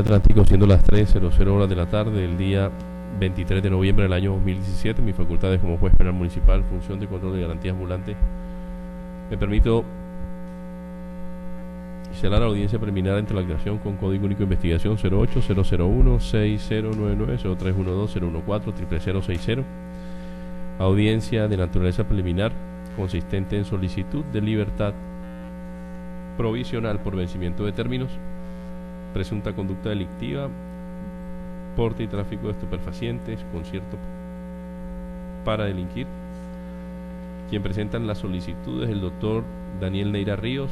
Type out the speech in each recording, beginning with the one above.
Atlántico, siendo las 3:00 horas de la tarde del día 23 de noviembre del año 2017, mis facultades como juez penal municipal, función de control de garantías ambulante, me permito instalar la audiencia preliminar entre la aclaración con Código Único de Investigación 08-001-6099-0312-014-00060, audiencia de naturaleza preliminar consistente en solicitud de libertad provisional por vencimiento de términos, presunta conducta delictiva, porte y tráfico de estupefacientes, concierto para delinquir. Quien presentan las solicitudes es el doctor Daniel Neira Ríos,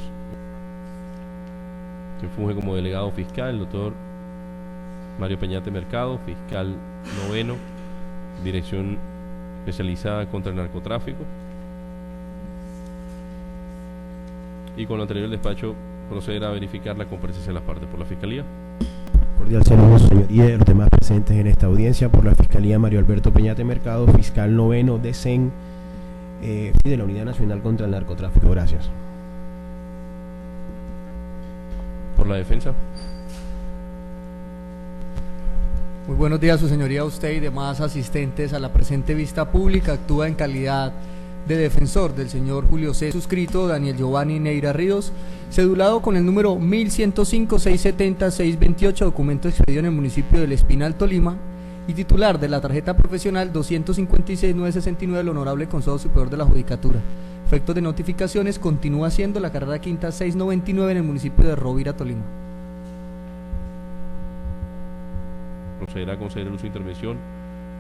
que funge como delegado fiscal, el doctor Mario Peñate Mercado, fiscal noveno, Dirección Especializada contra el Narcotráfico. Y con lo anterior, el despacho procederá a verificar la comparecencia de las partes por la Fiscalía. Cordial saludo, señoría, de los demás presentes en esta audiencia. Por la Fiscalía, Mario Alberto Peñate Mercado, fiscal noveno de CEN, de la Unidad Nacional contra el Narcotráfico. Gracias. Por la defensa. Muy buenos días, su señoría, usted y demás asistentes a la presente vista pública. Actúa en calidad de defensor del señor Julio C. suscrito Daniel Giovanni Neira Ríos, cedulado con el número 1105-670-628, documento expedido en el municipio del Espinal, Tolima, y titular de la tarjeta profesional 256-969 del Honorable Consejo Superior de la Judicatura. Efectos de notificaciones, continúa siendo la carrera quinta 699 en el municipio de Rovira, Tolima. Procederá a conceder el uso de intervención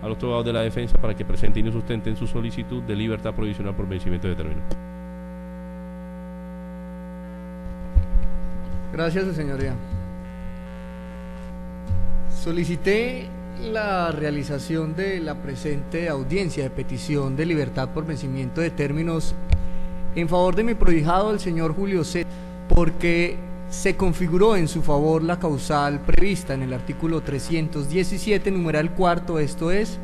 a los abogados de la defensa para que presenten y sustenten su solicitud de libertad provisional por vencimiento de término. Gracias, su señoría. Solicité la realización de la presente audiencia de petición de libertad por vencimiento de términos en favor de mi prohijado, el señor Julio C., porque se configuró en su favor la causal prevista en el artículo 317, numeral cuarto, esto es,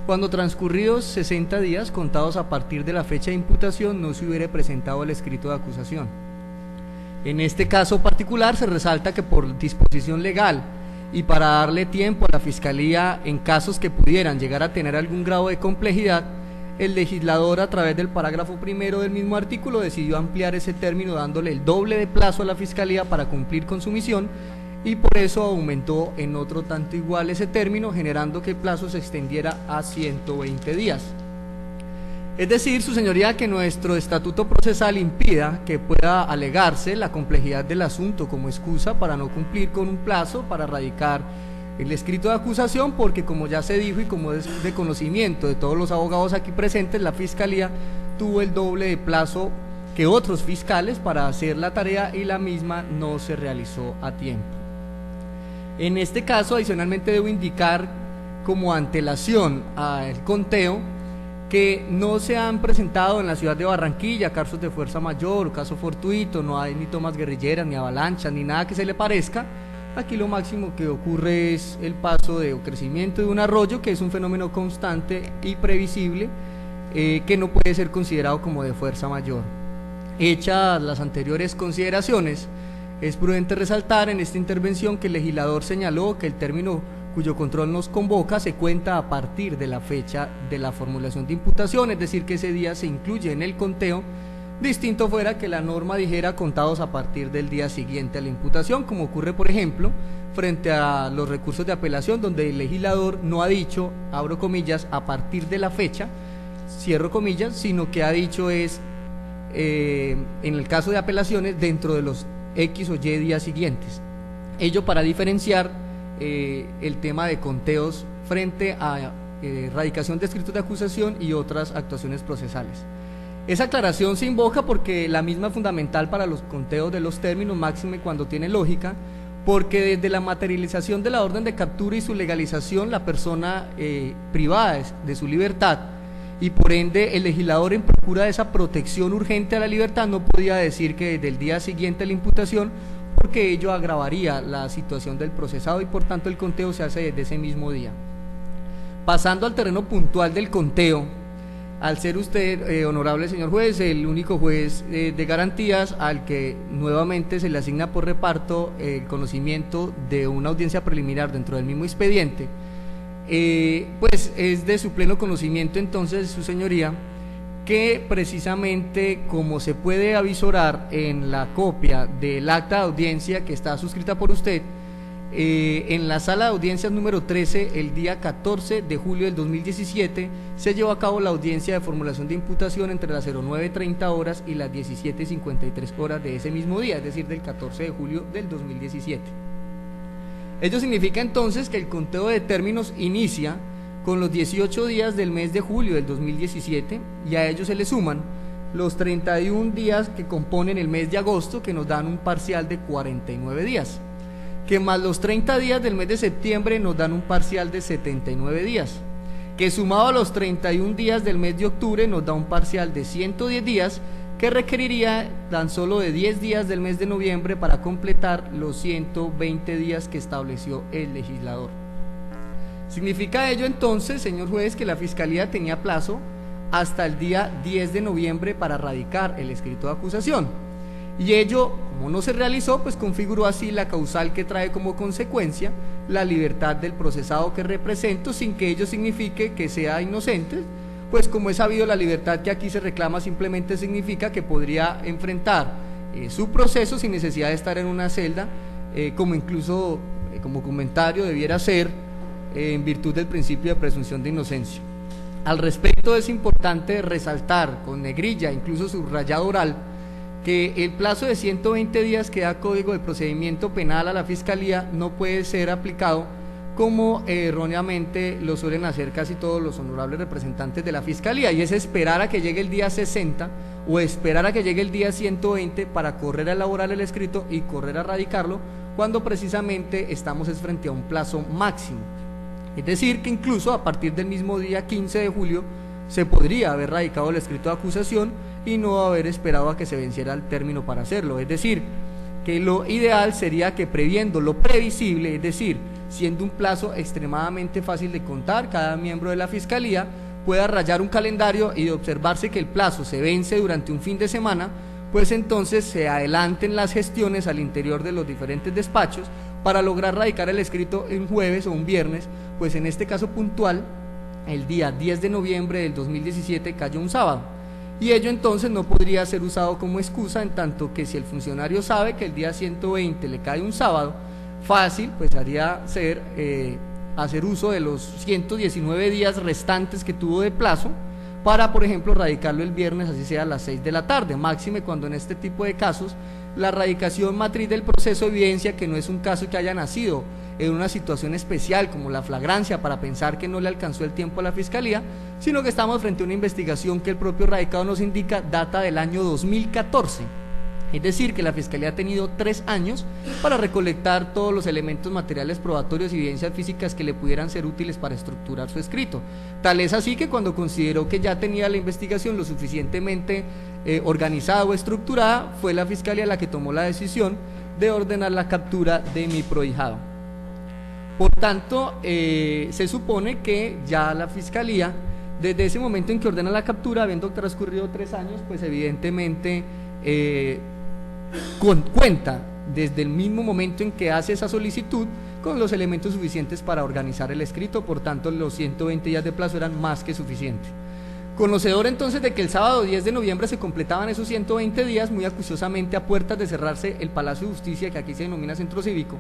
cuando transcurridos 60 días contados a partir de la fecha de imputación no se hubiere presentado el escrito de acusación. En este caso particular se resalta que por disposición legal y para darle tiempo a la Fiscalía en casos que pudieran llegar a tener algún grado de complejidad, el legislador, a través del parágrafo primero del mismo artículo, decidió ampliar ese término dándole el doble de plazo a la Fiscalía para cumplir con su misión, y por eso aumentó en otro tanto igual ese término, generando que el plazo se extendiera a 120 días. Es decir, su señoría, que nuestro estatuto procesal impida que pueda alegarse la complejidad del asunto como excusa para no cumplir con un plazo para radicar el escrito de acusación, porque como ya se dijo y como es de conocimiento de todos los abogados aquí presentes, la Fiscalía tuvo el doble de plazo que otros fiscales para hacer la tarea y la misma no se realizó a tiempo. En este caso, adicionalmente debo indicar como antelación al conteo que no se han presentado en la ciudad de Barranquilla casos de fuerza mayor o caso fortuito, no hay ni tomas guerrilleras, ni avalanchas, ni nada que se le parezca. Aquí lo máximo que ocurre es el paso o crecimiento de un arroyo, que es un fenómeno constante y previsible, que no puede ser considerado como de fuerza mayor. Hechas las anteriores consideraciones, es prudente resaltar en esta intervención que el legislador señaló que el término cuyo control nos convoca se cuenta a partir de la fecha de la formulación de imputación, es decir, que ese día se incluye en el conteo. Distinto fuera que la norma dijera contados a partir del día siguiente a la imputación, como ocurre, por ejemplo, frente a los recursos de apelación, donde el legislador no ha dicho, abro comillas, a partir de la fecha, cierro comillas, sino que ha dicho es, en el caso de apelaciones, dentro de los X o Y días siguientes. Ello para diferenciar el tema de conteos frente a radicación de escritos de acusación y otras actuaciones procesales. Esa aclaración se invoca porque la misma es fundamental para los conteos de los términos, máxime cuando tiene lógica, porque desde la materialización de la orden de captura y su legalización, la persona privada de su libertad, y por ende el legislador, en procura de esa protección urgente a la libertad, no podía decir que desde el día siguiente a la imputación, porque ello agravaría la situación del procesado y por tanto el conteo se hace desde ese mismo día. Pasando al terreno puntual del conteo, al ser usted, honorable señor juez, el único juez de garantías al que nuevamente se le asigna por reparto el conocimiento de una audiencia preliminar dentro del mismo expediente, pues es de su pleno conocimiento entonces, su señoría, que precisamente como se puede avisorar en la copia del acta de audiencia que está suscrita por usted, en la sala de audiencias número 13, el día 14 de julio del 2017, se llevó a cabo la audiencia de formulación de imputación entre las 09:30 horas y las 17:53 horas de ese mismo día, es decir, del 14 de julio del 2017. Ello significa entonces que el conteo de términos inicia con los 18 días del mes de julio del 2017 y a ellos se le suman los 31 días que componen el mes de agosto, que nos dan un parcial de 49 días, que más los 30 días del mes de septiembre nos dan un parcial de 79 días, que sumado a los 31 días del mes de octubre nos da un parcial de 110 días, que requeriría tan solo de 10 días del mes de noviembre para completar los 120 días que estableció el legislador. Significa ello entonces, señor juez, que la Fiscalía tenía plazo hasta el día 10 de noviembre para radicar el escrito de acusación, y ello, como no se realizó, pues configuró así la causal que trae como consecuencia la libertad del procesado que represento, sin que ello signifique que sea inocente, pues como es sabido, la libertad que aquí se reclama simplemente significa que podría enfrentar su proceso sin necesidad de estar en una celda, como incluso como comentario debiera ser en virtud del principio de presunción de inocencia. Al respecto, es importante resaltar con negrilla, incluso subrayado oral, que el plazo de 120 días que da Código de Procedimiento Penal a la Fiscalía no puede ser aplicado como erróneamente lo suelen hacer casi todos los honorables representantes de la Fiscalía, y es esperar a que llegue el día 60 o esperar a que llegue el día 120 para correr a elaborar el escrito y correr a radicarlo, cuando precisamente estamos frente a un plazo máximo. Es decir, que incluso a partir del mismo día 15 de julio se podría haber radicado el escrito de acusación y no haber esperado a que se venciera el término para hacerlo. Es decir, que lo ideal sería que, previendo lo previsible, es decir, siendo un plazo extremadamente fácil de contar, cada miembro de la Fiscalía pueda rayar un calendario, y de observarse que el plazo se vence durante un fin de semana, pues entonces se adelanten las gestiones al interior de los diferentes despachos para lograr radicar el escrito en jueves o un viernes, pues en este caso puntual, el día 10 de noviembre del 2017 cayó un sábado, y ello entonces no podría ser usado como excusa, en tanto que si el funcionario sabe que el día 120 le cae un sábado, fácil, pues haría ser hacer uso de los 119 días restantes que tuvo de plazo para, por ejemplo, radicarlo el viernes, así sea a las 6 de la tarde, máxime cuando en este tipo de casos la radicación matriz del proceso evidencia que no es un caso que haya nacido en una situación especial como la flagrancia para pensar que no le alcanzó el tiempo a la Fiscalía, sino que estamos frente a una investigación que el propio radicado nos indica data del año 2014. Es decir, que la Fiscalía ha tenido 3 años para recolectar todos los elementos materiales probatorios y evidencias físicas que le pudieran ser útiles para estructurar su escrito. Tal es así que cuando consideró que ya tenía la investigación lo suficientemente organizada o estructurada, fue la Fiscalía la que tomó la decisión de ordenar la captura de mi prohijado. Por tanto, se supone que ya la Fiscalía, desde ese momento en que ordena la captura, habiendo transcurrido 3 años, pues evidentemente cuenta desde el mismo momento en que hace esa solicitud con los elementos suficientes para organizar el escrito. Por tanto, los 120 días de plazo eran más que suficientes. Conocedor entonces de que el sábado 10 de noviembre se completaban esos 120 días, muy acuciosamente a puertas de cerrarse el Palacio de Justicia, que aquí se denomina Centro Cívico,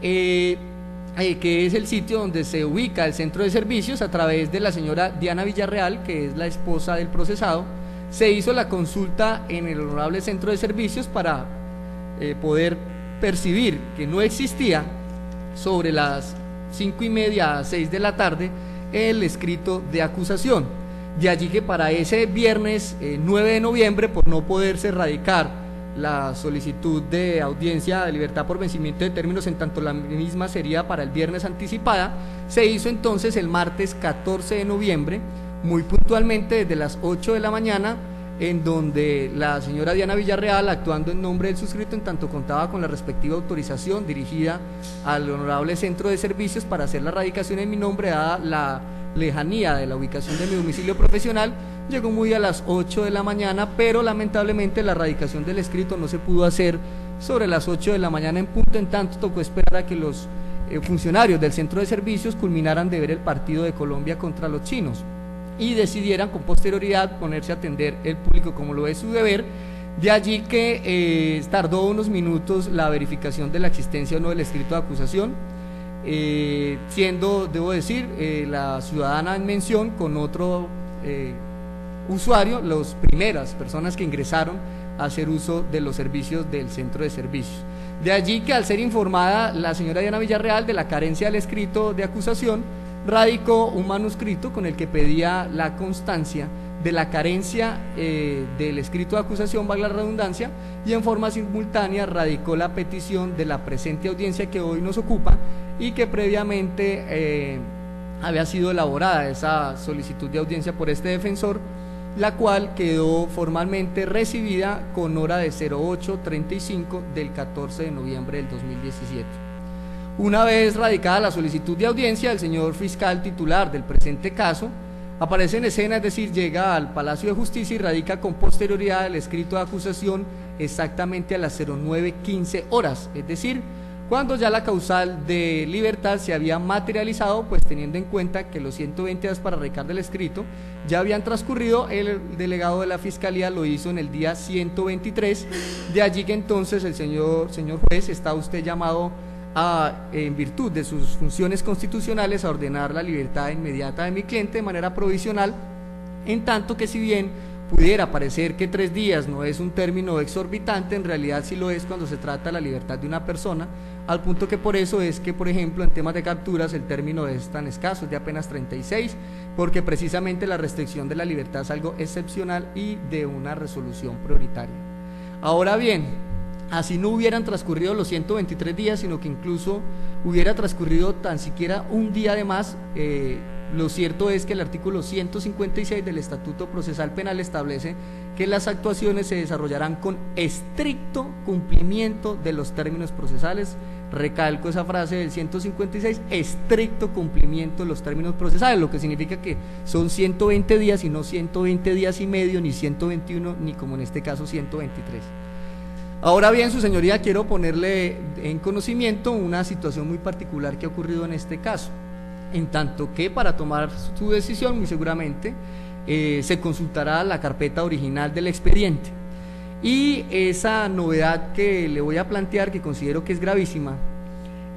que es el sitio donde se ubica el centro de servicios, a través de la señora Diana Villarreal, que es la esposa del procesado, se hizo la consulta en el honorable centro de servicios para poder percibir que no existía sobre las 5:30 a 6 de la tarde el escrito de acusación. De allí que para ese viernes 9 de noviembre, por no poderse radicar la solicitud de audiencia de libertad por vencimiento de términos, en tanto la misma sería para el viernes anticipada, se hizo entonces el martes 14 de noviembre, muy puntualmente desde las 8 de la mañana, en donde la señora Diana Villarreal, actuando en nombre del suscrito, en tanto contaba con la respectiva autorización dirigida al honorable centro de servicios para hacer la radicación en mi nombre, dada la lejanía de la ubicación de mi domicilio profesional, llegó muy a las 8 de la mañana, pero lamentablemente la radicación del escrito no se pudo hacer sobre las 8 de la mañana en punto, en tanto tocó esperar a que los funcionarios del centro de servicios culminaran de ver el partido de Colombia contra los chinos y decidieran con posterioridad ponerse a atender el público como lo es su deber. De allí que tardó unos minutos la verificación de la existencia o no del escrito de acusación, siendo, debo decir, la ciudadana en mención con otro usuario, las primeras personas que ingresaron a hacer uso de los servicios del centro de servicios. De allí que al ser informada la señora Diana Villarreal de la carencia del escrito de acusación, radicó un manuscrito con el que pedía la constancia de la carencia del escrito de acusación, valga la redundancia, y en forma simultánea radicó la petición de la presente audiencia que hoy nos ocupa y que previamente había sido elaborada esa solicitud de audiencia por este defensor, la cual quedó formalmente recibida con hora de 08:35 del 14 de noviembre del 2017. Una vez radicada la solicitud de audiencia, el señor fiscal titular del presente caso aparece en escena, es decir, llega al Palacio de Justicia y radica con posterioridad el escrito de acusación exactamente a las 09:15 horas, es decir, cuando ya la causal de libertad se había materializado, pues teniendo en cuenta que los 120 días para radicar del escrito ya habían transcurrido, el delegado de la Fiscalía lo hizo en el día 123, de allí que entonces el señor juez, está usted llamado en virtud de sus funciones constitucionales a ordenar la libertad inmediata de mi cliente de manera provisional, en tanto que si bien pudiera parecer que 3 días no es un término exorbitante, en realidad sí lo es cuando se trata de la libertad de una persona, al punto que por eso es que, por ejemplo, en temas de capturas el término es tan escaso, es de apenas 36, porque precisamente la restricción de la libertad es algo excepcional y de una resolución prioritaria. Ahora bien, así no hubieran transcurrido los 123 días, sino que incluso hubiera transcurrido tan siquiera un día de más, lo cierto es que el artículo 156 del Estatuto Procesal Penal establece que las actuaciones se desarrollarán con estricto cumplimiento de los términos procesales. Recalco esa frase del 156, estricto cumplimiento de los términos procesales, lo que significa que son 120 días y no 120 días y medio, ni 121, ni como en este caso 123. Ahora bien, su señoría, quiero ponerle en conocimiento una situación muy particular que ha ocurrido en este caso, en tanto que para tomar su decisión muy seguramente se consultará la carpeta original del expediente, y esa novedad que le voy a plantear, que considero que es gravísima,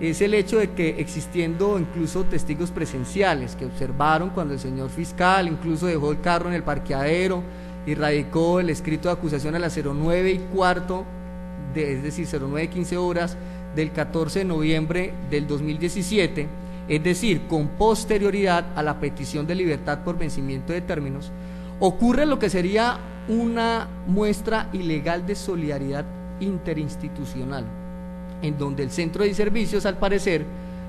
es el hecho de que, existiendo incluso testigos presenciales que observaron cuando el señor fiscal incluso dejó el carro en el parqueadero y radicó el escrito de acusación a las 09:15, es decir, 09:15 horas del 14 de noviembre del 2017, es decir, con posterioridad a la petición de libertad por vencimiento de términos, ocurre lo que sería una muestra ilegal de solidaridad interinstitucional, en donde el centro de servicios, al parecer,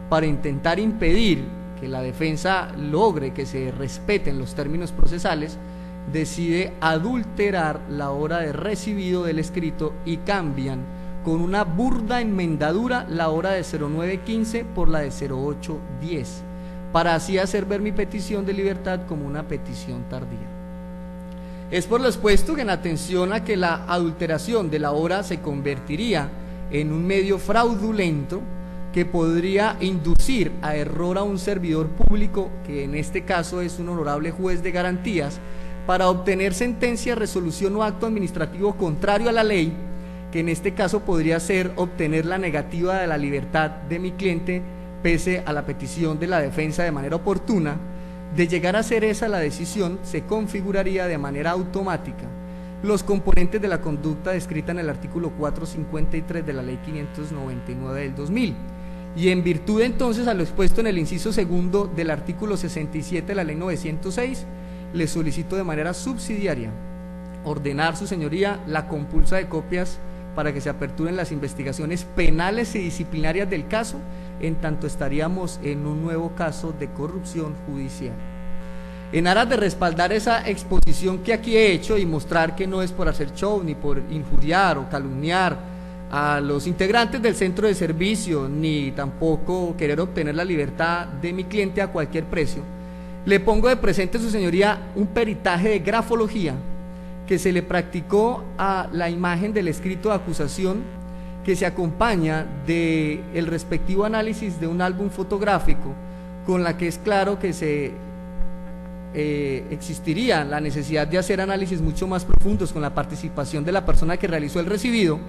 para intentar impedir que la defensa logre que se respeten los términos procesales, decide adulterar la hora de recibido del escrito y cambian con una burda enmendadura la hora de 09:15 por la de 08:10, para así hacer ver mi petición de libertad como una petición tardía. Es por lo expuesto que, en atención a que la adulteración de la hora se convertiría en un medio fraudulento que podría inducir a error a un servidor público, que en este caso es un honorable juez de garantías, para obtener sentencia, resolución o acto administrativo contrario a la ley, que en este caso podría ser obtener la negativa de la libertad de mi cliente pese a la petición de la defensa de manera oportuna, de llegar a ser esa la decisión, se configuraría de manera automática los componentes de la conducta descrita en el artículo 453 de la Ley 599 del 2000, y en virtud entonces a lo expuesto en el inciso segundo del artículo 67 de la Ley 906, le solicito de manera subsidiaria ordenar, su señoría, la compulsa de copias para que se aperturen las investigaciones penales y disciplinarias del caso, en tanto estaríamos en un nuevo caso de corrupción judicial. En aras de respaldar esa exposición que aquí he hecho y mostrar que no es por hacer show, ni por injuriar o calumniar a los integrantes del centro de servicio, ni tampoco querer obtener la libertad de mi cliente a cualquier precio, Le pongo de presente a su señoría un peritaje de grafología que se le practicó a la imagen del escrito de acusación, que se acompaña del respectivo análisis de un álbum fotográfico, con la que es claro que existiría la necesidad de hacer análisis mucho más profundos con la participación de la persona que realizó el recibido,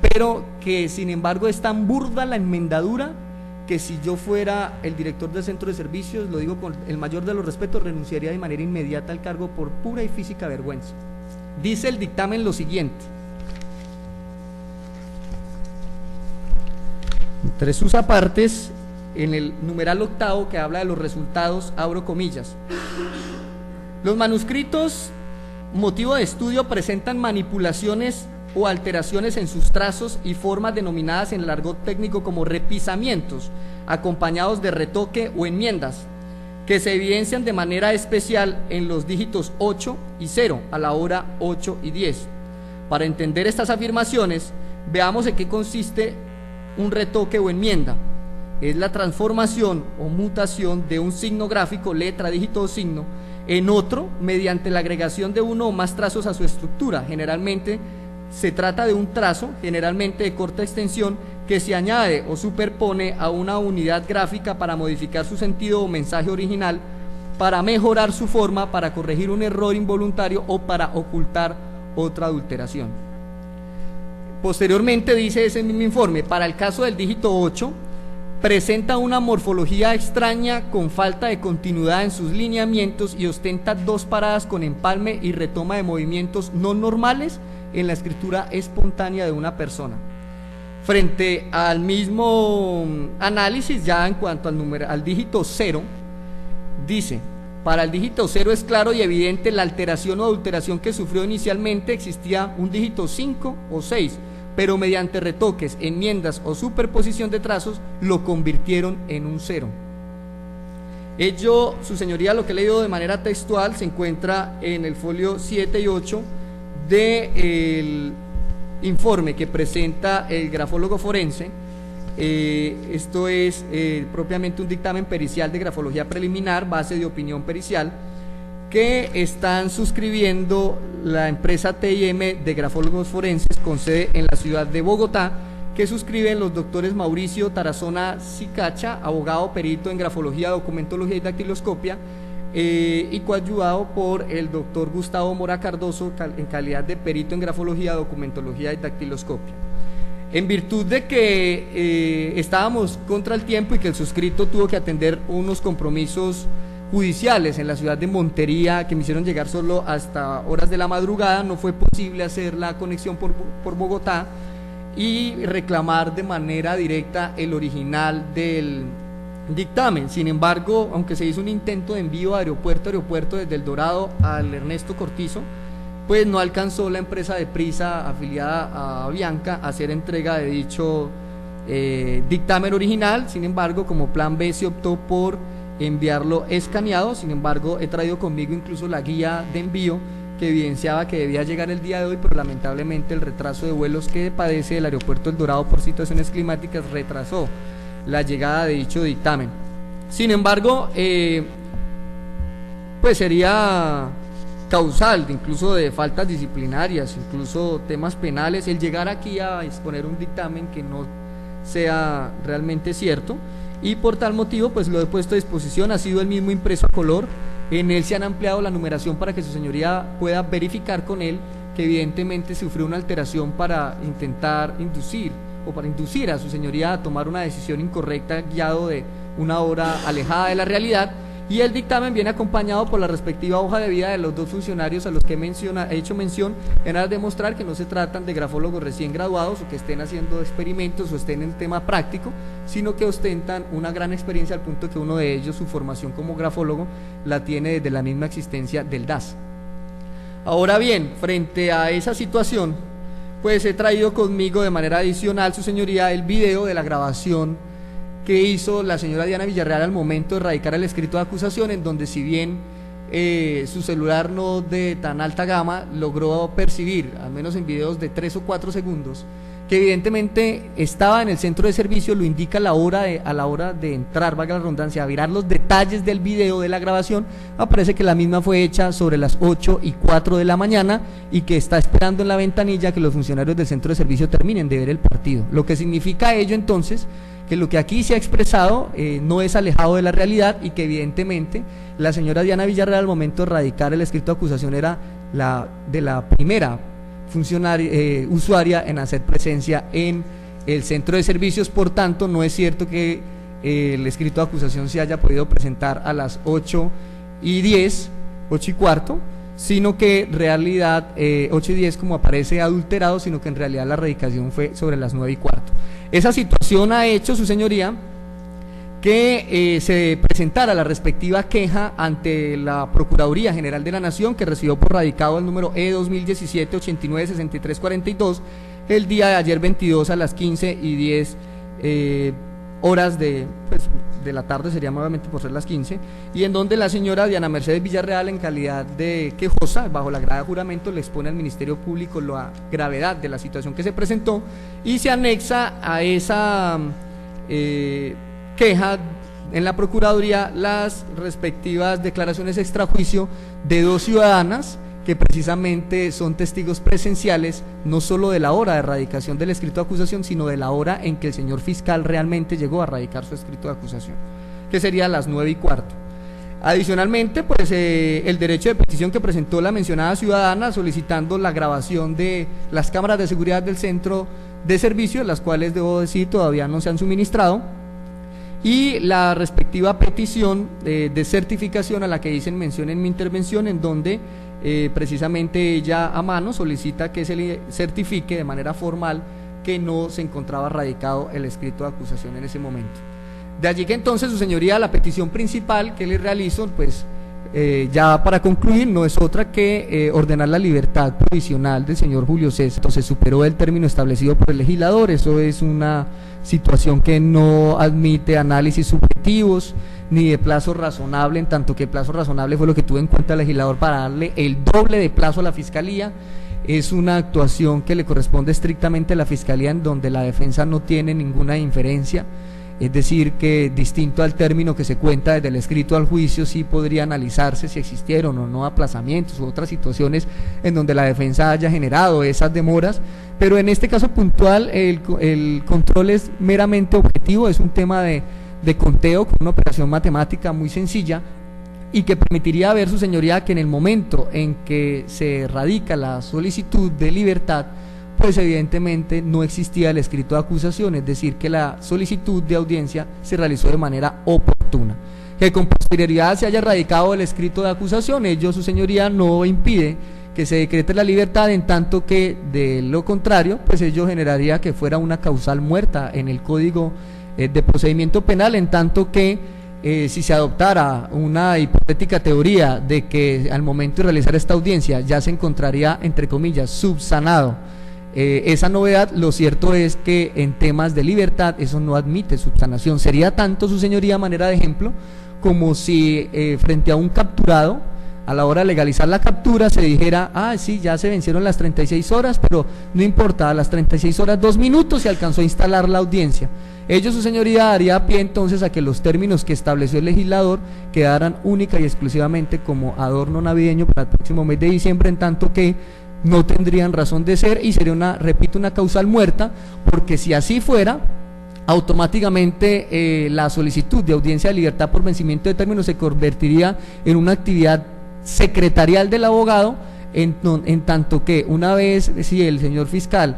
pero que sin embargo es tan burda la enmendadura que si yo fuera el director del centro de servicios, lo digo con el mayor de los respetos, renunciaría de manera inmediata al cargo por pura y física vergüenza. Dice el dictamen lo siguiente: entre sus apartes, en el numeral 8 que habla de los resultados, abro comillas, los manuscritos motivo de estudio presentan manipulaciones o alteraciones en sus trazos y formas denominadas en el argot técnico como repisamientos, acompañados de retoque o enmiendas, que se evidencian de manera especial en los dígitos 8 y 0 a la hora 8 y 10. Para entender estas afirmaciones, veamos en qué consiste un retoque o enmienda. Es la transformación o mutación de un signo gráfico, letra, dígito o signo, en otro mediante la agregación de uno o más trazos a su estructura. Generalmente se trata de un trazo, generalmente de corta extensión, que se añade o superpone a una unidad gráfica para modificar su sentido o mensaje original, para mejorar su forma, para corregir un error involuntario o para ocultar otra adulteración. Posteriormente dice ese mismo informe, para el caso del dígito 8, presenta una morfología extraña con falta de continuidad en sus lineamientos y ostenta dos paradas con empalme y retoma de movimientos no normales en la escritura espontánea de una persona. Frente al mismo análisis, ya en cuanto al dígito 0, dice: para el dígito 0 es claro y evidente la alteración o adulteración que sufrió inicialmente. Existía un dígito 5 o 6, pero mediante retoques, enmiendas o superposición de trazos lo convirtieron en un 0. Ello, su señoría, lo que he leído de manera textual se encuentra en el folio 7 y 8 del informe que presenta el grafólogo forense. Esto es propiamente un dictamen pericial de grafología preliminar, base de opinión pericial, que están suscribiendo la empresa TIM de grafólogos forenses con sede en la ciudad de Bogotá, que suscriben los doctores Mauricio Tarazona Sicacha, abogado perito en grafología, documentología y dactiloscopia, y coadyuvado por el doctor Gustavo Mora Cardoso en calidad de perito en grafología, documentología y dactiloscopia. En virtud de que estábamos contra el tiempo y que el suscrito tuvo que atender unos compromisos judiciales en la ciudad de Montería que me hicieron llegar solo hasta horas de la madrugada, no fue posible hacer la conexión por Bogotá y reclamar de manera directa el original del dictamen. Sin embargo, aunque se hizo un intento de envío a aeropuerto desde El Dorado al Ernesto Cortizo, pues no alcanzó la empresa de Prisa afiliada a Avianca a hacer entrega de dicho dictamen original. Sin embargo, como plan B se optó por enviarlo escaneado. Sin embargo, he traído conmigo incluso la guía de envío que evidenciaba que debía llegar el día de hoy, pero lamentablemente el retraso de vuelos que padece el aeropuerto El Dorado por situaciones climáticas retrasó la llegada de dicho dictamen. Sin embargo, pues sería causal incluso de faltas disciplinarias, incluso temas penales, el llegar aquí a exponer un dictamen que no sea realmente cierto, y por tal motivo pues lo he puesto a disposición. Ha sido el mismo impreso a color, en él se han ampliado la numeración para que su señoría pueda verificar con él que evidentemente sufrió una alteración para intentar inducir a su señoría a tomar una decisión incorrecta guiado de una hora alejada de la realidad. Y el dictamen viene acompañado por la respectiva hoja de vida de los dos funcionarios a los que he hecho mención, en aras de demostrar que no se tratan de grafólogos recién graduados o que estén haciendo experimentos o estén en tema práctico, sino que ostentan una gran experiencia, al punto que uno de ellos, su formación como grafólogo, la tiene desde la misma existencia del DAS. Ahora bien, frente a esa situación, pues he traído conmigo de manera adicional, su señoría, el video de la grabación que hizo la señora Diana Villarreal al momento de radicar el escrito de acusación, en donde, si bien su celular no de tan alta gama, logró percibir, al menos en videos de 3 o 4 segundos, que evidentemente estaba en el centro de servicio, lo indica a la hora de entrar, valga la redundancia, a mirar los detalles del video de la grabación, aparece que la misma fue hecha sobre las 8:04 de la mañana y que está esperando en la ventanilla que los funcionarios del centro de servicio terminen de ver el partido, lo que significa ello entonces que lo que aquí se ha expresado no es alejado de la realidad y que evidentemente la señora Diana Villarreal al momento de radicar el escrito de acusación era la primera usuaria en hacer presencia en el centro de servicios. Por tanto, no es cierto que el escrito de acusación se haya podido presentar a las 8:10, 8:15, sino que en realidad 8:10 como aparece adulterado, sino que en realidad la radicación fue sobre las 9:15. Esa situación ha hecho, su señoría, que se presentara la respectiva queja ante la Procuraduría General de la Nación, que recibió por radicado el número E2017-896342 el día de ayer 22 a las 15:10 horas de la tarde, sería nuevamente por ser las 15, y en donde la señora Diana Mercedes Villarreal, en calidad de quejosa, bajo la grada de juramento, le expone al Ministerio Público la gravedad de la situación que se presentó y se anexa a esa queja en la Procuraduría las respectivas declaraciones extrajuicio de dos ciudadanas que precisamente son testigos presenciales no solo de la hora de radicación del escrito de acusación, sino de la hora en que el señor fiscal realmente llegó a radicar su escrito de acusación, que sería a las 9:15. Adicionalmente, pues el derecho de petición que presentó la mencionada ciudadana solicitando la grabación de las cámaras de seguridad del centro de servicio, las cuales debo decir todavía no se han suministrado, y la respectiva petición de certificación a la que dicen mención en mi intervención, en donde precisamente ella a mano solicita que se le certifique de manera formal que no se encontraba radicado el escrito de acusación en ese momento. De allí que entonces, su señoría, la petición principal que le realizo, pues ya para concluir, no es otra que ordenar la libertad provisional del señor Julio César. Entonces superó el término establecido por el legislador. Eso es una situación que no admite análisis subjetivos ni de plazo razonable, en tanto que plazo razonable fue lo que tuvo en cuenta el legislador para darle el doble de plazo a la Fiscalía. Es una actuación que le corresponde estrictamente a la Fiscalía, en donde la defensa no tiene ninguna inferencia. Es decir, que distinto al término que se cuenta desde el escrito al juicio, sí podría analizarse si existieron o no aplazamientos u otras situaciones en donde la defensa haya generado esas demoras, pero en este caso puntual el control es meramente objetivo, es un tema de conteo con una operación matemática muy sencilla y que permitiría ver, su señoría, que en el momento en que se radica la solicitud de libertad, pues evidentemente no existía el escrito de acusación, es decir, que la solicitud de audiencia se realizó de manera oportuna. Que con posterioridad se haya radicado el escrito de acusación, ello, su señoría, no impide que se decrete la libertad, en tanto que de lo contrario, pues ello generaría que fuera una causal muerta en el Código de Procedimiento Penal, en tanto que si se adoptara una hipotética teoría de que al momento de realizar esta audiencia ya se encontraría, entre comillas, subsanado esa novedad, lo cierto es que en temas de libertad eso no admite subsanación. Sería tanto, su señoría, manera de ejemplo, como si frente a un capturado, a la hora de legalizar la captura, se dijera: sí, ya se vencieron las 36 horas, pero no importa, a las 36 horas 2 minutos se alcanzó a instalar la audiencia. Ello, su señoría, daría pie entonces a que los términos que estableció el legislador quedaran única y exclusivamente como adorno navideño para el próximo mes de diciembre, en tanto que no tendrían razón de ser y sería una causal muerta, porque si así fuera, automáticamente la solicitud de audiencia de libertad por vencimiento de términos se convertiría en una actividad secretarial del abogado, en tanto que una vez, si el señor fiscal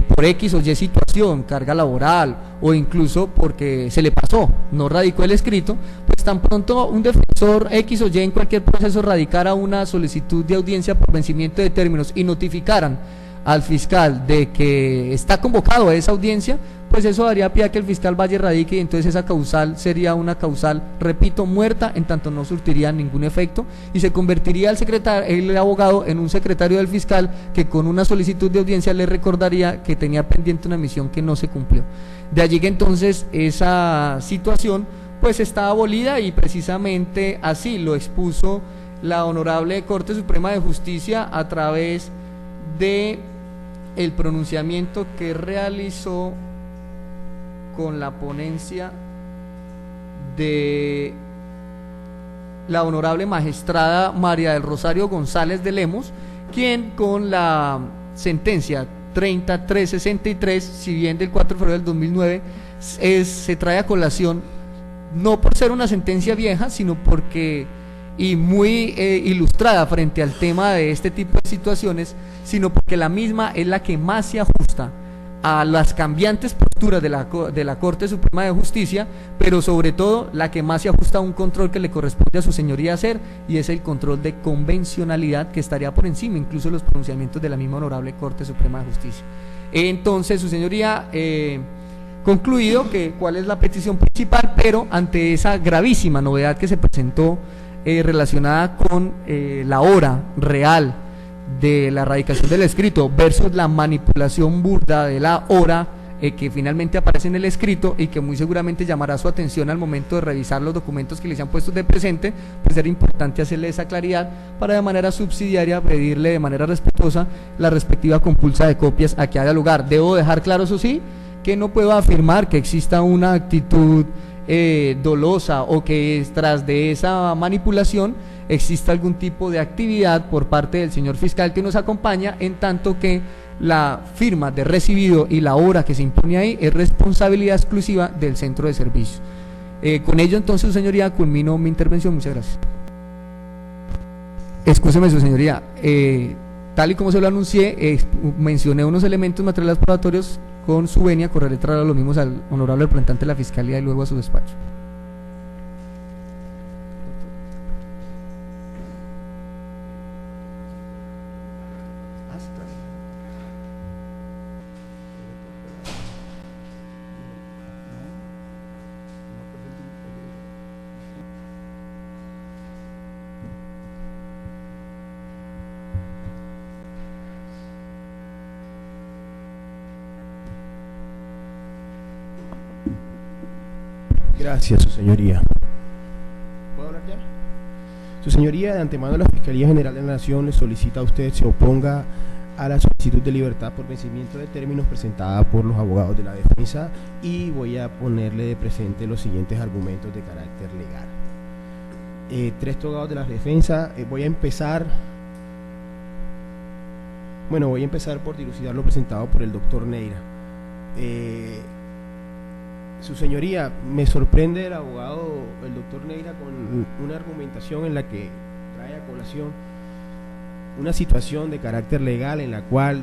por X o Y situación, carga laboral o incluso porque se le pasó, no radicó el escrito, pues tan pronto un defensor X o Y en cualquier proceso radicara una solicitud de audiencia por vencimiento de términos y notificaran al fiscal de que está convocado a esa audiencia, pues eso daría pie a que el fiscal vaya y radique, y entonces esa causal sería una causal, repito, muerta, en tanto no surtiría ningún efecto y se convertiría el abogado en un secretario del fiscal que con una solicitud de audiencia le recordaría que tenía pendiente una misión que no se cumplió. De allí que entonces esa situación pues está abolida, y precisamente así lo expuso la Honorable Corte Suprema de Justicia a través de el pronunciamiento que realizó con la ponencia de la honorable magistrada María del Rosario González de Lemos, quien con la sentencia 30363, si bien del 4 de febrero del 2009, se trae a colación, no por ser una sentencia vieja, sino porque, y muy ilustrada frente al tema de este tipo de situaciones, sino porque la misma es la que más se ajusta a las cambiantes posturas de la Corte Suprema de Justicia, pero sobre todo la que más se ajusta a un control que le corresponde a su señoría hacer, y es el control de convencionalidad, que estaría por encima incluso de los pronunciamientos de la misma honorable Corte Suprema de Justicia. Entonces, su señoría, concluido que cuál es la petición principal, pero ante esa gravísima novedad que se presentó relacionada con la hora real de la erradicación del escrito versus la manipulación burda de la hora que finalmente aparece en el escrito, y que muy seguramente llamará su atención al momento de revisar los documentos que les han puesto de presente, pues era importante hacerle esa claridad para de manera subsidiaria pedirle de manera respetuosa la respectiva compulsa de copias a que haga lugar. Debo dejar claro, eso sí, que no puedo afirmar que exista una actitud dolosa o que tras de esa manipulación exista algún tipo de actividad por parte del señor fiscal que nos acompaña, en tanto que la firma de recibido y la hora que se impone ahí es responsabilidad exclusiva del centro de servicio. Con ello, entonces, su señoría, culmino mi intervención. Muchas gracias. Excúseme, su señoría, tal y como se lo anuncié, mencioné unos elementos materiales probatorios. Con su venia correré tras los mismos al honorable representante de la Fiscalía y luego a su despacho. Gracias, su señoría. ¿Puedo hablar ya? Su señoría, de antemano la Fiscalía General de la Nación le solicita a usted se oponga a la solicitud de libertad por vencimiento de términos presentada por los abogados de la defensa, y voy a ponerle de presente los siguientes argumentos de carácter legal. Tres abogados de la defensa, voy a empezar por dilucidar lo presentado por el doctor Neira. Su señoría, me sorprende el doctor Neira, con una argumentación en la que trae a colación una situación de carácter legal en la cual,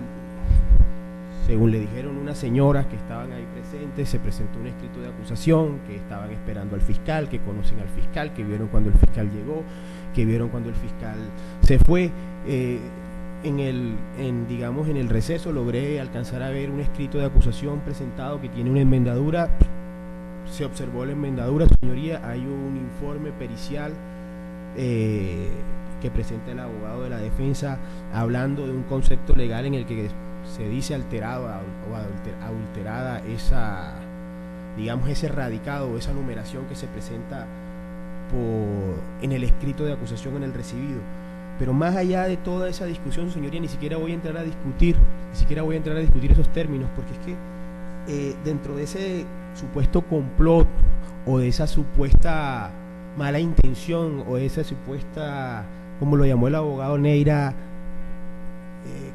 según le dijeron unas señoras que estaban ahí presentes, se presentó un escrito de acusación, que estaban esperando al fiscal, que conocen al fiscal, que vieron cuando el fiscal llegó, que vieron cuando el fiscal se fue. En el receso logré alcanzar a ver un escrito de acusación presentado que tiene una enmendadura. Se observó la enmendadura, señoría, hay un informe pericial que presenta el abogado de la defensa hablando de un concepto legal en el que se dice alterado o adulterada ese radicado o esa numeración que se presenta en el escrito de acusación en el recibido. Pero más allá de toda esa discusión, su señoría, ni siquiera voy a entrar a discutir esos términos, porque es que dentro de ese supuesto complot o de esa supuesta mala intención o de esa supuesta, como lo llamó el abogado Neira,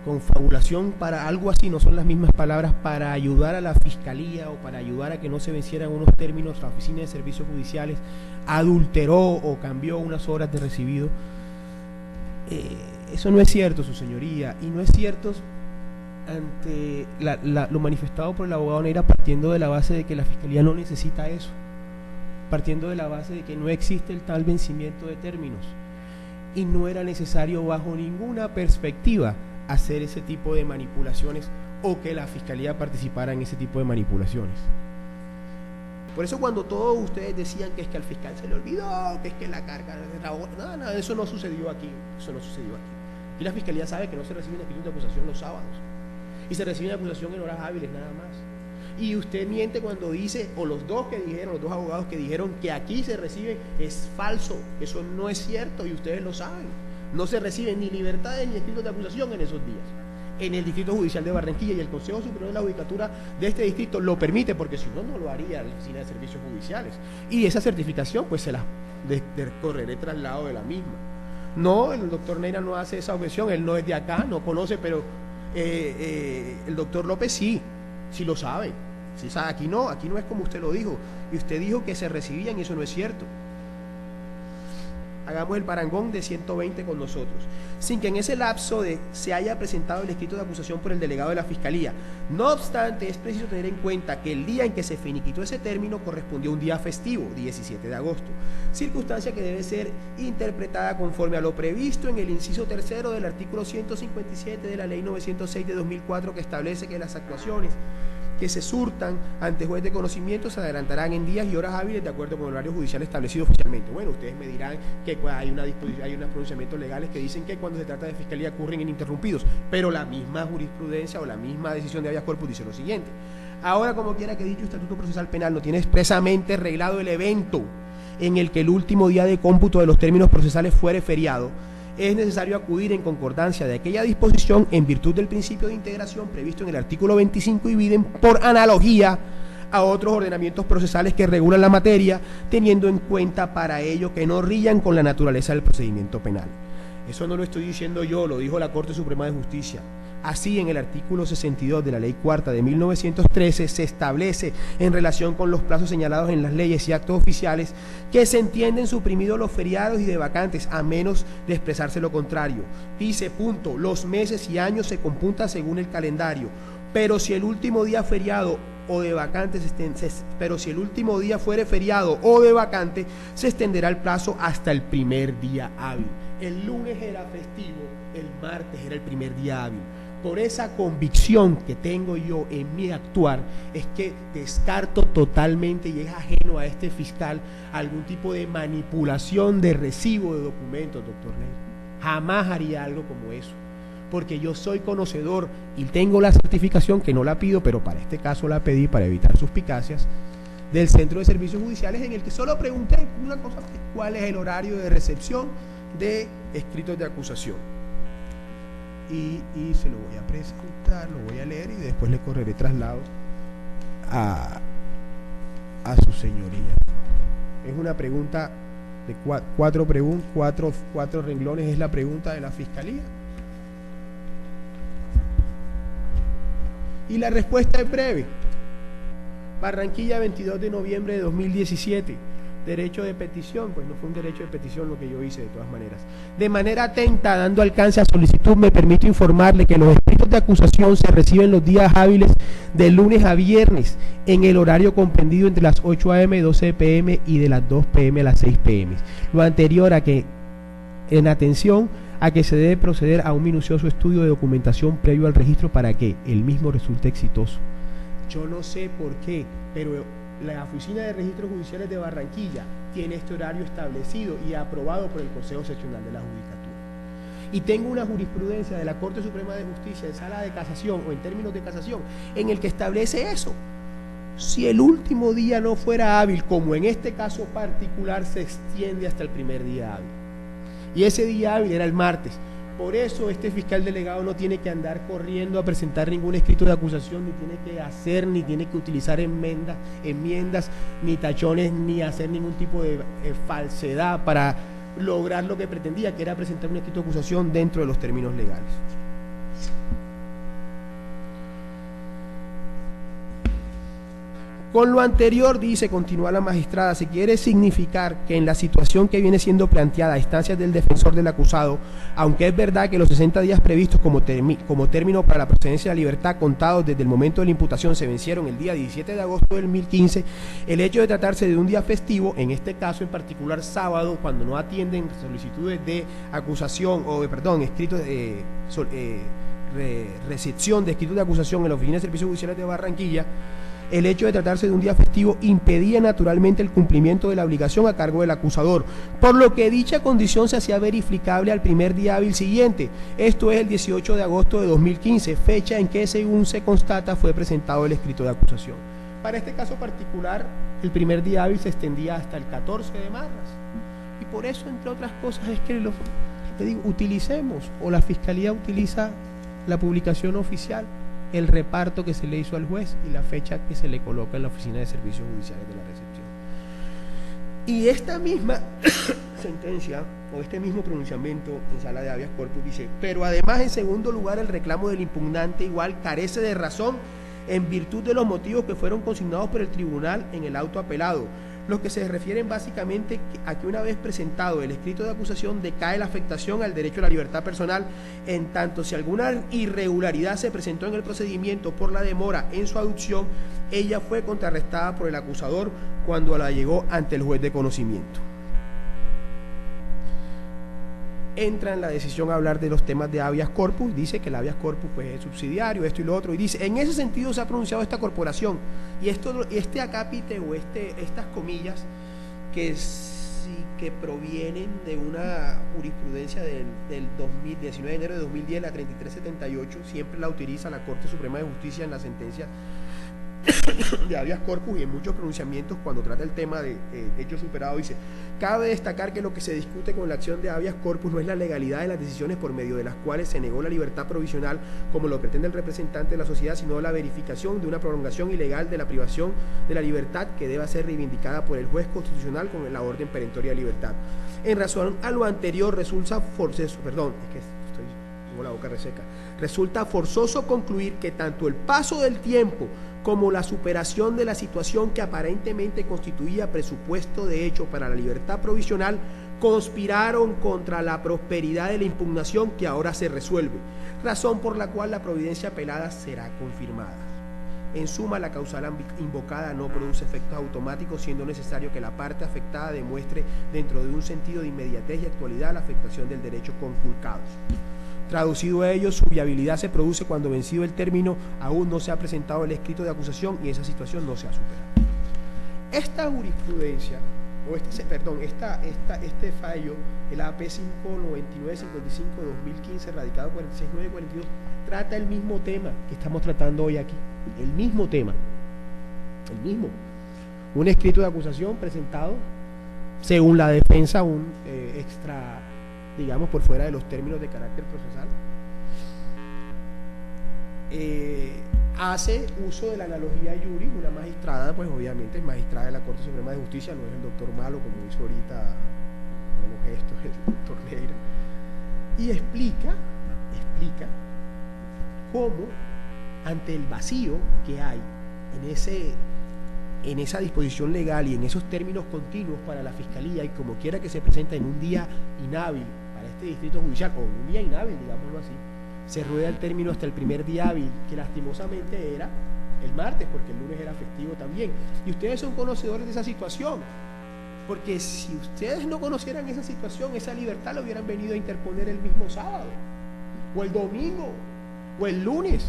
confabulación para algo así, no son las mismas palabras, para ayudar a la fiscalía o para ayudar a que no se vencieran unos términos, la oficina de servicios judiciales adulteró o cambió unas horas de recibido. Eso no es cierto, su señoría, y no es cierto ante lo manifestado por el abogado Neira, partiendo de la base de que la fiscalía no necesita eso, partiendo de la base de que no existe el tal vencimiento de términos y no era necesario bajo ninguna perspectiva hacer ese tipo de manipulaciones o que la fiscalía participara en ese tipo de manipulaciones. Por eso cuando todos ustedes decían que es que al fiscal se le olvidó, que es que la carga de trabajo, nada, eso no sucedió aquí, Y la fiscalía sabe que no se reciben escritos de acusación los sábados, y se reciben acusación en horas hábiles nada más. Y usted miente cuando dice, o los dos abogados que dijeron que aquí se reciben, es falso, eso no es cierto y ustedes lo saben. No se reciben ni libertades ni escritos de acusación en esos días. en el Distrito Judicial de Barranquilla, y el Consejo Superior de la Judicatura de este distrito lo permite, porque si no, no lo haría la Oficina de Servicios Judiciales. Y esa certificación, pues se la correré traslado de la misma. No, el doctor Neira no hace esa objeción, él no es de acá, no conoce, pero el doctor López sí lo sabe. Sí sabe, aquí no es como usted lo dijo, y usted dijo que se recibían y eso no es cierto. Hagamos el parangón de 120 con nosotros, sin que en ese lapso se haya presentado el escrito de acusación por el delegado de la Fiscalía. No obstante, es preciso tener en cuenta que el día en que se finiquitó ese término correspondió a un día festivo, 17 de agosto, circunstancia que debe ser interpretada conforme a lo previsto en el inciso tercero del artículo 157 de la Ley 906 de 2004, que establece que las actuaciones que se surtan ante juez de conocimiento se adelantarán en días y horas hábiles de acuerdo con el horario judicial establecido oficialmente. Bueno, ustedes me dirán que hay unos pronunciamientos legales que dicen que cuando se trata de fiscalía ocurren ininterrumpidos, pero la misma jurisprudencia o la misma decisión de habeas corpus dice lo siguiente: ahora, como quiera que dicho Estatuto Procesal Penal no tiene expresamente reglado el evento en el que el último día de cómputo de los términos procesales fuere feriado, es necesario acudir en concordancia de aquella disposición en virtud del principio de integración previsto en el artículo 25 y viden por analogía a otros ordenamientos procesales que regulan la materia, teniendo en cuenta para ello que no rillan con la naturaleza del procedimiento penal. Eso no lo estoy diciendo yo, lo dijo la Corte Suprema de Justicia. Así, en el artículo 62 de la Ley Cuarta de 1913 se establece, en relación con los plazos señalados en las leyes y actos oficiales, que se entienden suprimidos los feriados y de vacantes, a menos de expresarse lo contrario. Dice, punto, los meses y años se computan según el calendario, pero si el último día feriado o de vacantes fuere feriado o de vacante, se extenderá el plazo hasta el primer día hábil. El lunes era festivo, el martes era el primer día hábil. Por esa convicción que tengo yo en mi actuar, es que descarto totalmente, y es ajeno a este fiscal, algún tipo de manipulación de recibo de documentos, doctor Neira. Jamás haría algo como eso, porque yo soy conocedor y tengo la certificación, que no la pido, pero para este caso la pedí para evitar suspicacias, del Centro de Servicios Judiciales, en el que solo pregunté una cosa: ¿cuál es el horario de recepción de escritos de acusación? Y se lo voy a presentar, lo voy a leer y después le correré traslado a su señoría. Es una pregunta de cuatro renglones, es la pregunta de la Fiscalía. Y la respuesta es breve. Barranquilla, 22 de noviembre de 2017. Derecho de petición, pues no fue un derecho de petición lo que yo hice de todas maneras. De manera atenta, dando alcance a solicitud, me permito informarle que los escritos de acusación se reciben los días hábiles de lunes a viernes, en el horario comprendido entre las 8 a.m. y 12 p.m. y de las 2 p.m. a las 6 p.m. Lo anterior a que, en atención a que se debe proceder a un minucioso estudio de documentación previo al registro para que el mismo resulte exitoso. Yo no sé por qué, pero la Oficina de Registros Judiciales de Barranquilla tiene este horario establecido y aprobado por el Consejo Seccional de la Judicatura. Y tengo una jurisprudencia de la Corte Suprema de Justicia en sala de casación o en términos de casación en el que establece eso. Si el último día no fuera hábil, como en este caso particular, se extiende hasta el primer día hábil. Y ese día hábil era el martes. Por eso este fiscal delegado no tiene que andar corriendo a presentar ningún escrito de acusación, ni tiene que hacer, ni tiene que utilizar enmiendas, ni tachones, ni hacer ningún tipo de falsedad para lograr lo que pretendía, que era presentar un escrito de acusación dentro de los términos legales. Con lo anterior, dice, continúa la magistrada, se quiere significar que en la situación que viene siendo planteada a instancias del defensor del acusado, aunque es verdad que los 60 días previstos como término para la procedencia de la libertad contados desde el momento de la imputación se vencieron el día 17 de agosto del 2015, el hecho de tratarse de un día festivo, en este caso en particular sábado, cuando no atienden solicitudes de acusación escritos de recepción de escritos de acusación en la Oficina de Servicios Judiciales de Barranquilla, el hecho de tratarse de un día festivo impedía naturalmente el cumplimiento de la obligación a cargo del acusador, por lo que dicha condición se hacía verificable al primer día hábil siguiente, esto es el 18 de agosto de 2015, fecha en que, según se constata, fue presentado el escrito de acusación. Para este caso particular, el primer día hábil se extendía hasta el 14 de marzo, y por eso, entre otras cosas, es que utilicemos, o la Fiscalía utiliza la publicación oficial, el reparto que se le hizo al juez y la fecha que se le coloca en la Oficina de Servicios Judiciales de la recepción. Y esta misma sentencia o este mismo pronunciamiento en sala de habeas corpus dice: pero además, en segundo lugar, el reclamo del impugnante igual carece de razón en virtud de los motivos que fueron consignados por el tribunal en el auto apelado, los que se refieren básicamente a que una vez presentado el escrito de acusación decae la afectación al derecho a la libertad personal, en tanto si alguna irregularidad se presentó en el procedimiento por la demora en su aducción, ella fue contrarrestada por el acusador cuando la llegó ante el juez de conocimiento. Entra en la decisión a hablar de los temas de habeas corpus, dice que el habeas corpus pues es subsidiario, esto y lo otro, y dice: en ese sentido se ha pronunciado esta corporación, y este acápite o estas comillas que provienen de una jurisprudencia del 19 de enero de 2010, la 3378, siempre la utiliza la Corte Suprema de Justicia en la sentencia de habeas corpus y en muchos pronunciamientos cuando trata el tema de hecho superado. Dice: cabe destacar que lo que se discute con la acción de habeas corpus no es la legalidad de las decisiones por medio de las cuales se negó la libertad provisional, como lo pretende el representante de la sociedad, sino la verificación de una prolongación ilegal de la privación de la libertad que deba ser reivindicada por el juez constitucional con la orden perentoria de libertad. En razón a lo anterior, resulta forzoso concluir que tanto el paso del tiempo como la superación de la situación que aparentemente constituía presupuesto de hecho para la libertad provisional conspiraron contra la prosperidad de la impugnación que ahora se resuelve, razón por la cual la providencia apelada será confirmada. En suma, la causal invocada no produce efectos automáticos, siendo necesario que la parte afectada demuestre dentro de un sentido de inmediatez y actualidad la afectación del derecho conculcado. Traducido a ello, su viabilidad se produce cuando, vencido el término, aún no se ha presentado el escrito de acusación y esa situación no se ha superado. Esta jurisprudencia, este fallo, el AP 599-55-2015, radicado 46.942, trata el mismo tema que estamos tratando hoy aquí. El mismo tema. El mismo. Un escrito de acusación presentado, según la defensa, un extra, digamos, por fuera de los términos de carácter procesal, hace uso de la analogía Yuri, una magistrada, pues obviamente es magistrada de la Corte Suprema de Justicia, no es el doctor Malo, como hizo ahorita, bueno, gesto el doctor Neira, y explica cómo, ante el vacío que hay en esa disposición legal y en esos términos continuos para la Fiscalía, y como quiera que se presenta en un día inhábil para este distrito judicial, o en un día inhábil, digámoslo así, se rueda el término hasta el primer día hábil, que lastimosamente era el martes, porque el lunes era festivo también. Y ustedes son conocedores de esa situación, porque si ustedes no conocieran esa situación, esa libertad la hubieran venido a interponer el mismo sábado, o el domingo, o el lunes.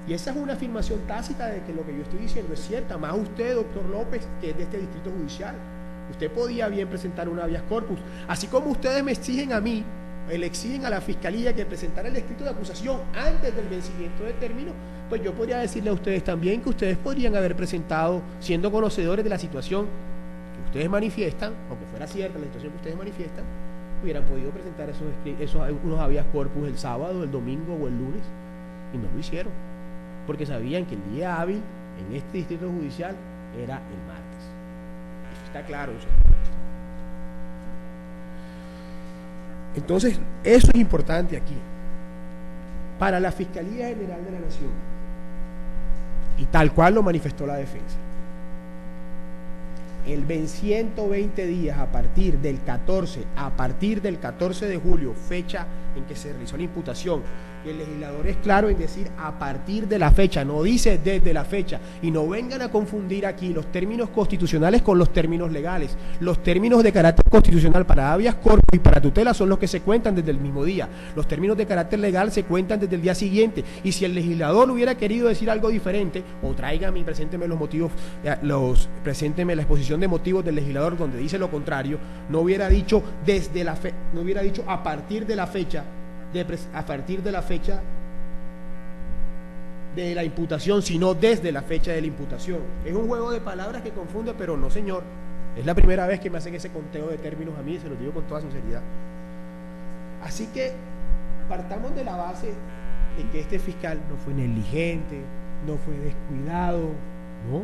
Y esa es una afirmación tácita de que lo que yo estoy diciendo es cierta, más usted, doctor López, que es de este distrito judicial. Usted podía bien presentar un habeas corpus, así como ustedes me exigen a mí, le exigen a la Fiscalía que presentara el escrito de acusación antes del vencimiento de término, pues yo podría decirle a ustedes también que ustedes podrían haber presentado, siendo conocedores de la situación que ustedes manifiestan, aunque fuera cierta la situación que ustedes manifiestan, hubieran podido presentar unos habeas corpus el sábado, el domingo o el lunes, y no lo hicieron, porque sabían que el día hábil en este distrito judicial era el martes. Eso está claro. Entonces, eso es importante aquí. Para la Fiscalía General de la Nación, y tal cual lo manifestó la defensa, el 120 días a partir del 14 de julio, fecha en que se realizó la imputación, y el legislador es claro en decir a partir de la fecha, no dice desde la fecha, y no vengan a confundir aquí los términos constitucionales con los términos legales. Los términos de carácter constitucional para habeas corpus y para tutela son los que se cuentan desde el mismo día. Los términos de carácter legal se cuentan desde el día siguiente, y si el legislador hubiera querido decir algo diferente, o tráigame y presénteme los motivos, presénteme la exposición de motivos del legislador donde dice lo contrario, no hubiera dicho no hubiera dicho a partir de la fecha de la imputación, sino desde la fecha de la imputación. Es un juego de palabras que confunde, pero no, señor. Es la primera vez que me hacen ese conteo de términos a mí, se los digo con toda sinceridad. Así que partamos de la base de que este fiscal no fue negligente, no fue descuidado, no.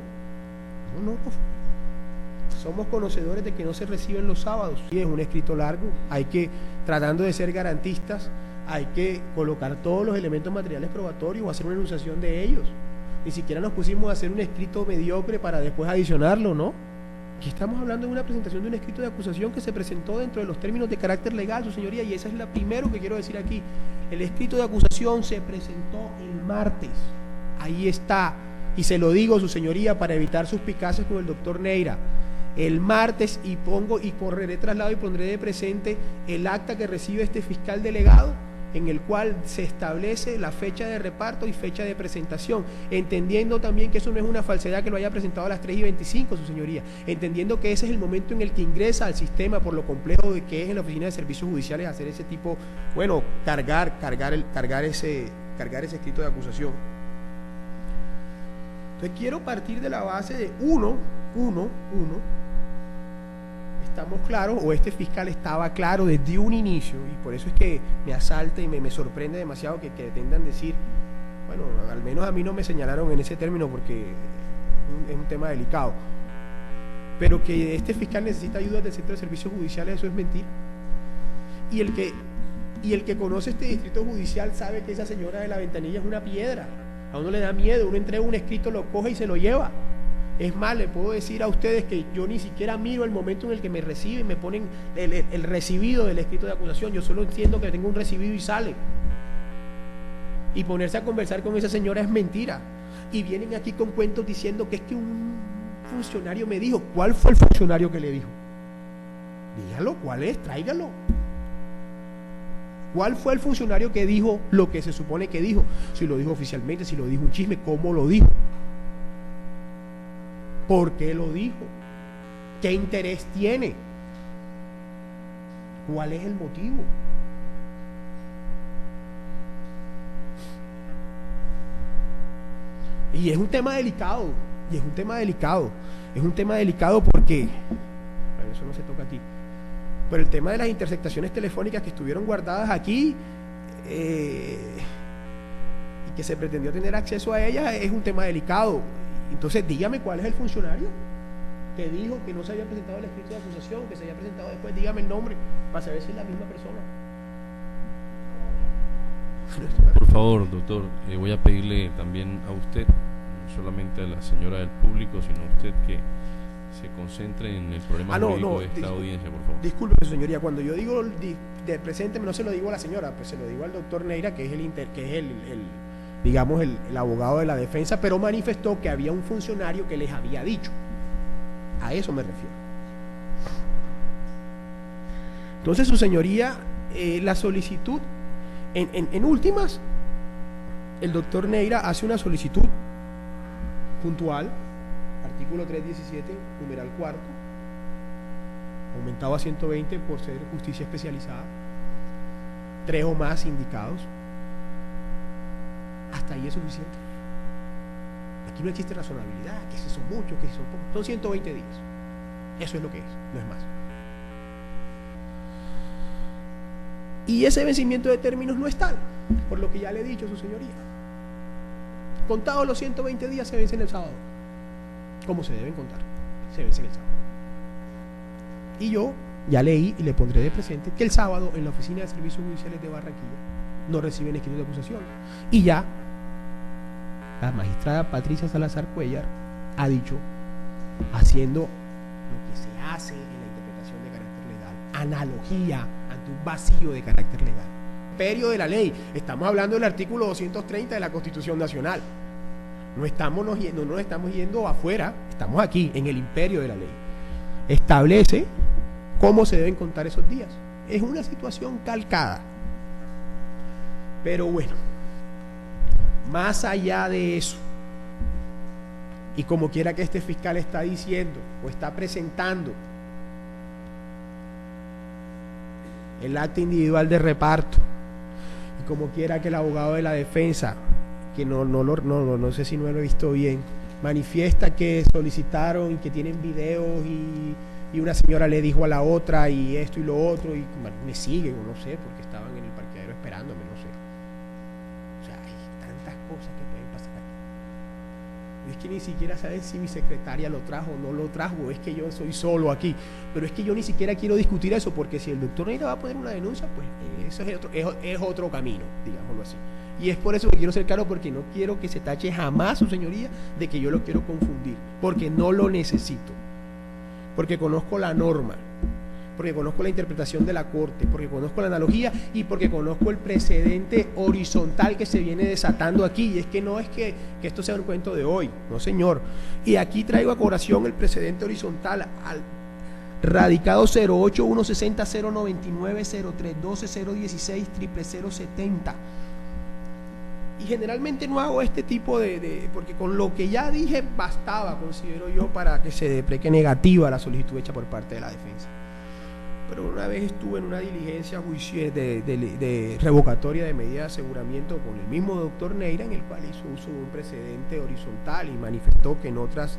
Somos conocedores de que no se reciben los sábados. Sí, es un escrito largo, hay que, tratando de ser garantistas, hay que colocar todos los elementos materiales probatorios o hacer una enunciación de ellos. Ni siquiera nos pusimos a hacer un escrito mediocre para después adicionarlo, ¿no? Aquí estamos hablando de una presentación de un escrito de acusación que se presentó dentro de los términos de carácter legal, su señoría, y esa es la primero que quiero decir aquí. El escrito de acusación se presentó el martes, ahí está, y se lo digo, su señoría, para evitar suspicacias con el doctor Neira. El martes, y correré traslado y pondré de presente el acta que recibe este fiscal delegado, en el cual se establece la fecha de reparto y fecha de presentación, entendiendo también que eso no es una falsedad que lo haya presentado a las 3:25, su señoría, entendiendo que ese es el momento en el que ingresa al sistema, por lo complejo de que es en la Oficina de Servicios Judiciales hacer ese tipo, bueno, cargar ese escrito de acusación. Entonces quiero partir de la base de uno, estamos claros, o este fiscal estaba claro desde un inicio, y por eso es que me asalta y me sorprende demasiado que pretendan decir, bueno, al menos a mí no me señalaron en ese término porque es un tema delicado, pero que este fiscal necesita ayuda del Centro de Servicios Judiciales, eso es mentira. Y el que conoce este distrito judicial sabe que esa señora de la ventanilla es una piedra, a uno le da miedo, uno entrega un escrito, lo coge y se lo lleva. Es más, le puedo decir a ustedes que yo ni siquiera miro el momento en el que me reciben, me ponen el recibido del escrito de acusación, yo solo entiendo que tengo un recibido y sale. Y ponerse a conversar con esa señora es mentira. Y vienen aquí con cuentos diciendo que es que un funcionario me dijo. ¿Cuál fue el funcionario que le dijo? Dígalo, ¿cuál es? Tráigalo. ¿Cuál fue el funcionario que dijo lo que se supone que dijo? Si lo dijo oficialmente, si lo dijo un chisme, ¿cómo lo dijo? ¿Por qué lo dijo? ¿Qué interés tiene? ¿Cuál es el motivo? Y es un tema delicado, es un tema delicado porque, bueno, eso no se toca aquí, pero el tema de las interceptaciones telefónicas que estuvieron guardadas aquí y que se pretendió tener acceso a ellas es un tema delicado. Entonces dígame cuál es el funcionario que dijo que no se había presentado el escrito de acusación, que se había presentado después, dígame el nombre para saber si es la misma persona. Por favor, doctor, voy a pedirle también a usted, no solamente a la señora del público, sino a usted que se concentre en el problema jurídico de esta audiencia, por favor. Disculpe, señoría, cuando yo digo de presente, no se lo digo a la señora, pues se lo digo al doctor Neira, que es el abogado de la defensa, pero manifestó que había un funcionario que les había dicho. A eso me refiero. Entonces, su señoría, la solicitud, en últimas, el doctor Neira hace una solicitud puntual, artículo 317, numeral cuarto, aumentado a 120 por ser justicia especializada, 3 o más indicados. Hasta ahí es suficiente. Aquí no existe razonabilidad, que si son muchos, que si son pocos. Son 120 días. Eso es lo que es, no es más. Y ese vencimiento de términos no es tal, por lo que ya le he dicho a su señoría. Contados los 120 días se vencen el sábado. Como se deben contar, se vencen el sábado. Y yo ya leí y le pondré de presente que el sábado en la Oficina de Servicios Judiciales de Barranquilla no reciben escrito de acusación. Y ya la magistrada Patricia Salazar Cuellar ha dicho, haciendo lo que se hace en la interpretación de carácter legal, analogía ante un vacío de carácter legal. Imperio de la ley, estamos hablando del artículo 230 de la Constitución Nacional. No nos estamos yendo afuera, estamos aquí, en el imperio de la ley. Establece cómo se deben contar esos días. Es una situación calcada. Pero bueno, más allá de eso, y como quiera que este fiscal está diciendo o está presentando el acta individual de reparto, y como quiera que el abogado de la defensa, que no sé si no lo he visto bien, manifiesta que solicitaron y que tienen videos y una señora le dijo a la otra y esto y lo otro, y me siguen o no sé, porque estaban en el parqueadero esperándome, no sé. O sea, es que ni siquiera saben si mi secretaria lo trajo o no lo trajo, es que yo soy solo aquí, pero es que yo ni siquiera quiero discutir eso, porque si el doctor Neira va a poner una denuncia, pues eso es otro camino, digámoslo así. Y es por eso que quiero ser claro, porque no quiero que se tache jamás, su señoría, de que yo lo quiero confundir, porque no lo necesito, porque conozco la norma, porque conozco la interpretación de la Corte, porque conozco la analogía y porque conozco el precedente horizontal que se viene desatando aquí. Y es que no es que esto sea un cuento de hoy, no señor. Y aquí traigo a colación el precedente horizontal al radicado 08 160 099 0312 016 00070. Y generalmente no hago este tipo porque con lo que ya dije bastaba, considero yo, para que se depreque negativa la solicitud hecha por parte de la defensa. Pero una vez estuve en una diligencia de revocatoria de medida de aseguramiento con el mismo doctor Neira, en el cual hizo uso de un precedente horizontal y manifestó que en otros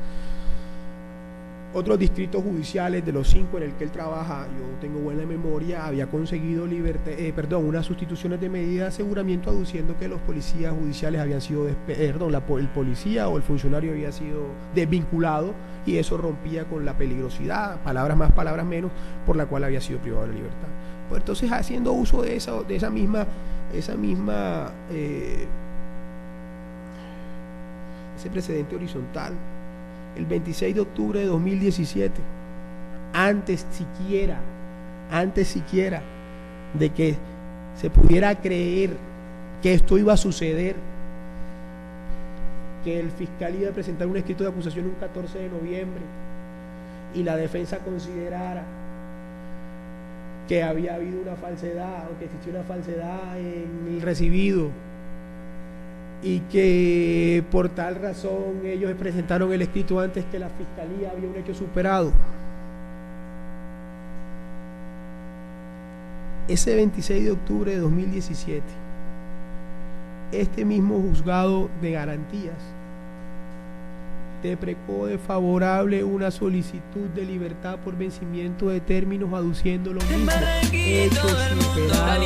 distritos judiciales de los 5 en el que él trabaja, yo tengo buena memoria, había conseguido unas sustituciones de medida de aseguramiento aduciendo que los policías judiciales habían sido el policía o el funcionario había sido desvinculado, y eso rompía con la peligrosidad, palabras más, palabras menos, por la cual había sido privado de la libertad. Pues entonces, haciendo uso de ese precedente horizontal, el 26 de octubre de 2017, antes siquiera de que se pudiera creer que esto iba a suceder, que el fiscal iba a presentar un escrito de acusación un 14 de noviembre y la defensa considerara que había habido una falsedad o que existió una falsedad en el recibido y que por tal razón ellos presentaron el escrito antes que la fiscalía había un hecho superado. Ese 26 de octubre de 2017, este mismo juzgado de garantías deprecó de favorable una solicitud de libertad por vencimiento de términos aduciendo lo mismo, hecho superado